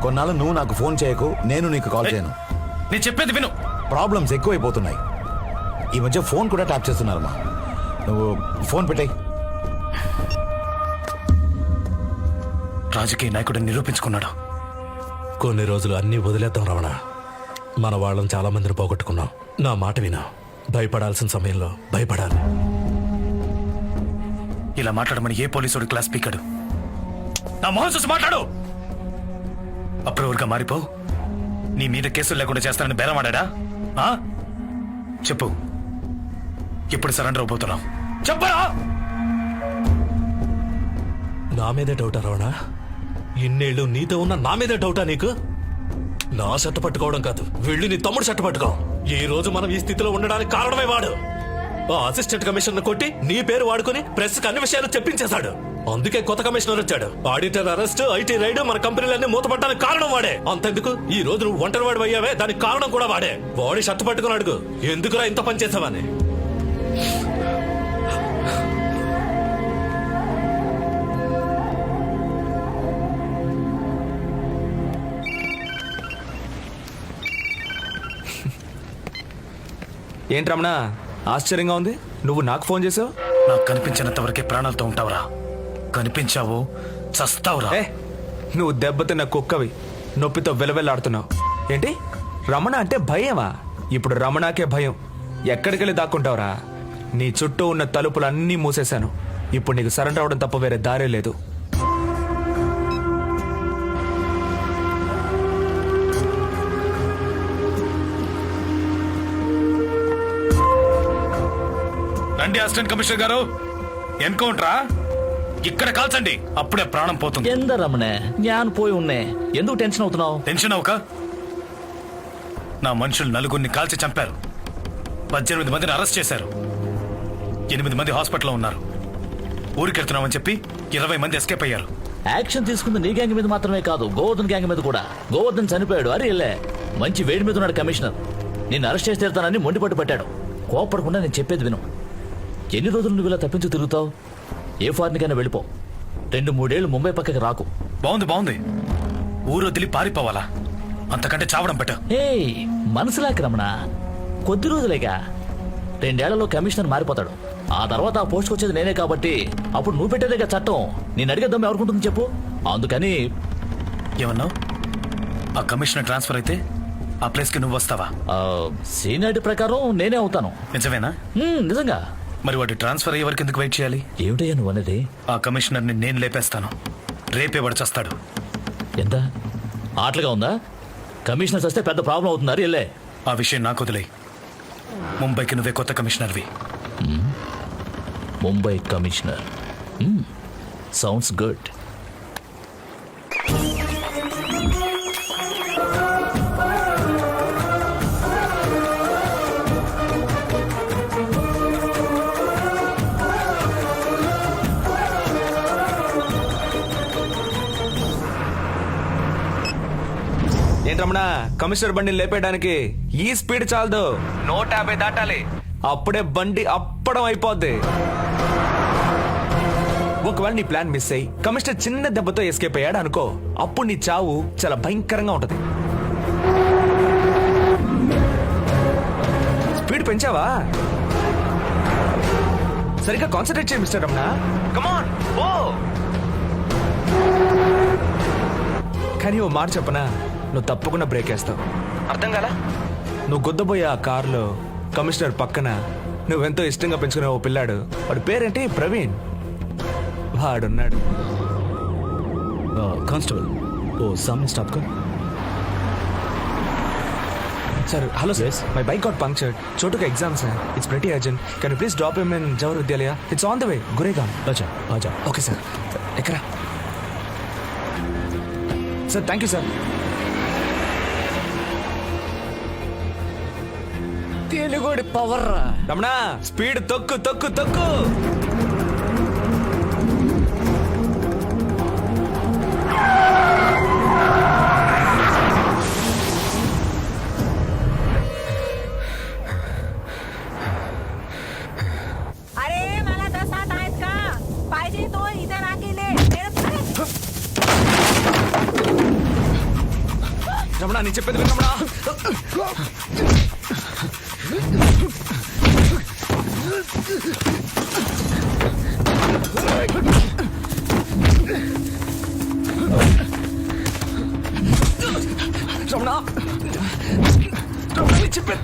కొన్నాళ్ళు నువ్వు నాకు ఫోన్ చేయకు, నేను నీకు కాల్ చేయను. నేను చెప్పేది విను. ప్రాబ్లమ్స్ ఎక్కువైపోతున్నాయి. ఈ మధ్య ఫోన్ కూడా ట్యాప్ చేస్తున్నారమ్మా. నువ్వు ఫోన్ పెట్టాయి. రాజకీయ నాయకుడిని నిరూపించుకున్నాడు. కొన్ని రోజులు అన్నీ వదిలేద్దాం రమణ. మన వాళ్ళని చాలా మందిని పోగొట్టుకున్నాం. నా మాట వినా. భయపడాల్సిన సమయంలో భయపడాలి. ఇలా మాట్లాడమని ఏ పోలీసుడు క్లాస్ పీకాడు? నా మొహం చూసి మాట్లాడు. అప్రూవర్గా మారిపో. నీ మీద కేసులు లేకుండా చేస్తానని బేరమాడా? చెప్పు, ఎప్పుడు సరెండర్ అవబోతున్నావు? చెప్పరా? నా మీదే డౌటా రమణ? ఇన్నేళ్ళు నీతో ఉన్న నా మీదే డౌటా నీకు? నా షర్ట్ పట్టుకోవడం కాదు, వెళ్ళి నీ తమ్ముడు షర్ట్ పట్టుకో. ఈ రోజు మనం ఈ స్థితిలో ఉండడానికి కారణమే వాడు. ఆ అసిస్టెంట్ కమిషనర్ కొట్టి నీ పేరు వాడుకుని ప్రెస్ కి అన్ని విషయాలు చెప్పించేశాడు. అందుకే కొత్త కమిషనర్ వచ్చాడు. ఆడిటర్ అరెస్ట్, ఐటీ రైడ్, మన కంపెనీలన్నీ మూతపడడానికి కారణం వాడే. అంతెందుకు ఈ రోజు నువ్వు ఒంటరి వాడు అయ్యావే, దానికి కారణం కూడా వాడే. వాడి షర్ట్ పట్టుకుని అడుగు, ఎందుకురా ఇంత పని చేసావని. ఏంటి రమణ, ఆశ్చర్యంగా ఉంది. నువ్వు నాకు ఫోన్ చేసావు. నాకు కనిపించినంత వరకే ప్రాణాలతో ఉంటావురా. కనిపించావు చస్తావురా. నువ్వు దెబ్బతిన్న కుక్కవి, నొప్పితో వెలవెల్లాడుతున్నావు. ఏంటి రమణ అంటే భయమా? ఇప్పుడు రమణకే భయం. ఎక్కడికెళ్ళి దాక్కుంటావురా? నీ చుట్టూ ఉన్న తలుపులన్నీ మూసేశాను. ఇప్పుడు నీకు సరెండర్ అవడం తప్ప వేరే దారే లేదు. రండి అసిస్టెంట్ కమిషనర్ గారు, ఎన్కౌంటరా? ఇక్కడ కాల్చండి, అప్పుడే ప్రాణం పోతుంది. ఎంత రమణే, జ్ఞాన్ పోయి ఉన్నే, ఎందుకు టెన్షన్ అవుతున్నావు? టెన్షన్ అవక, నా మనుషులు నలుగురిని కాల్చి చంపారు. 18 మందిని అరెస్ట్ చేశారు. 8 మంది హాస్పిటల్లో ఉన్నారు. ఊరికెళ్తున్నామని చెప్పి 20 మంది ఎస్కేప్ అయ్యారు. యాక్షన్ తీసుకుంది నీ గ్యాంగ్ మీద మాత్రమే కాదు, గోవర్ధన్ గ్యాంగ్ మీద కూడా. గోవర్ధన్ చనిపోయాడు, అరే మంచి వేడి మీద ఉన్నాడు కమిషనర్. నిన్ను అరెస్ట్ చేసి తీరుతానని మొండిపట్టు పట్టాడు. కోపడకుండా నేను చెప్పేది విను. ఎన్ని రోజులు నువ్వు ఇలా తప్పించు తిరుగుతావు? ఏ ఫారిన్కైనా వెళ్ళిపో. 2-3 ఏళ్ళు ముంబై పక్కకి రాకు. బాగుంది. ఊరు వదిలి పారిపోవాలా? అంతకంటే చావడం బెటర్. మనసులాకి రమణ, కొద్ది రోజులేగా. 2 ఏళ్లలో కమిషనర్ మారిపోతాడు. ఆ తర్వాత ఆ పోస్ట్కి వచ్చేది నేనే కాబట్టి అప్పుడు నువ్వు పెట్టేదేగా చట్టం. నేను అడిగే దమ్ము ఎవరుకుంటుంది చెప్పు. అందుకని ఏమన్నావు? ఆ కమిషనర్ ట్రాన్స్ఫర్ అయితే ఆ ప్లేస్కి నువ్వు వస్తావా? సీనియారిటీ ప్రకారం నేనే అవుతాను. నిజమేనా? నిజంగా. మరి వాడు ట్రాన్స్ఫర్ అయ్యే వరకు ఎందుకు వెయిట్ చేయాలి? ఏమిటయ్యా నువ్వు అనేది? ఆ కమిషనర్ని నేను లేపేస్తాను. రేపే వాడు చస్తాడు. ఎంత ఆటలుగా ఉందా? కమిషనర్ వస్తే పెద్ద ప్రాబ్లం అవుతున్నారు. వెళ్ళే ఆ విషయం నాకు వదిలే. ముంబైకి నువ్వే కొత్త కమిషనర్వి. Mumbai commissioner, sounds good. ఏంటమ్మా, కమిషనర్ బండిని లేపేయడానికి ఈ స్పీడ్ చాలదు, 150 దాటాలి. అప్పుడే బండి అప్పడం అయిపోద్ది. ఒకవేళ నీ ప్లాన్ మిస్ అయ్యి కమిషనర్ చిన్న దెబ్బతో ఎస్కేప్ అయ్యాడు అనుకో, అప్పుడు నీ చావు చాలా భయంకరంగా ఉంటది. స్పీడ్ పెంచావా? సరిగ్గా కాన్సన్ట్రేట్ చేయి మిస్టర్ రమణ. కమాన్ ఓ. కానీ ఓ మాట చెప్పనా, నువ్వు తప్పకుండా బ్రేక్ వేస్తావు. అర్థం కాలా? నువ్వు గుద్దబోయే ఆ కారులో కమిషనర్ పక్కన నువ్వెంతో ఇష్టంగా పెంచుకునే ఓ పిల్లాడు, వాడి పేరేంటి? ప్రవీణ్. వాడున్నాడు. కానిస్టేబుల్, ఓ సామ్నే స్టాప్ కర్. Sir, hello sir, my bike got punctured. Chotu का एग्जाम है, it's pretty urgent. Can you please drop him in Jawahar Vidyalaya? It's on the way, Gurgaon. अच्छा आजा. Okay sir. एकरा सर, थैंक यू सर. తెలుగుడి పవర్. రమణ, స్పీడ్ తొక్కు తొక్కు తొక్కు. నేను చెప్పేది విను రమణ. రమణ రమణ నేను చెప్పేది